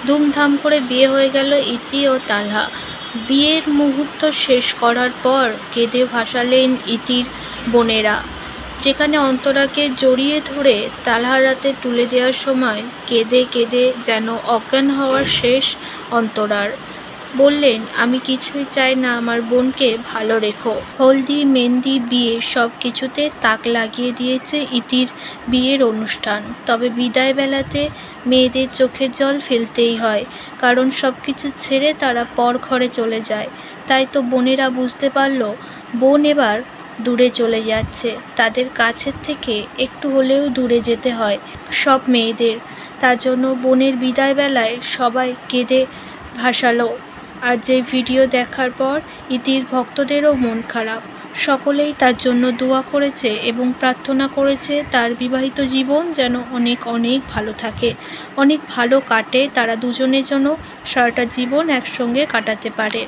ধুমধাম করে বিয়ে হয়ে গেল ইতি ও তালহা। বিয়ের মুহূর্ত শেষ করার পর কেঁদে ভাসালেন ইতির বোনেরা। যেখানে অন্তরাকে জড়িয়ে ধরে তালহার হাতে তুলে দেওয়ার সময় কেঁদে কেঁদে যেন অজ্ঞান হওয়ার শেষ অন্তরার। বললেন, আমি কিছুই চাই না, আমার বোনকে ভালো রেখো। হলদি, মেহেন্দি, বিয়ে সব কিছুতে তাক লাগিয়ে দিয়েছে ইতির বিয়ের অনুষ্ঠান। তবে বিদায় বেলাতে মেয়েদের চোখের জল ফেলতেই হয়, কারণ সব কিছু ছেড়ে তারা পর ঘরে চলে যায়। তাই তো বোনেরা বুঝতে পারল বোন এবার দূরে চলে যাচ্ছে। তাদের কাছের থেকে একটু হলেও দূরে যেতে হয় সব মেয়েদের। তার জন্য বোনের বিদায় বেলায় সবাই কেঁদে ভাসালো। আর যে ভিডিও দেখার পর ইতির ভক্তদেরও মন খারাপ। সকলেই তার জন্য দোয়া করেছে এবং প্রার্থনা করেছে তার বিবাহিত জীবন যেন অনেক অনেক ভালো থাকে, অনেক ভালো কাটে, তারা দুজনের জন্য সারাটা জীবন একসঙ্গে কাটাতে পারে।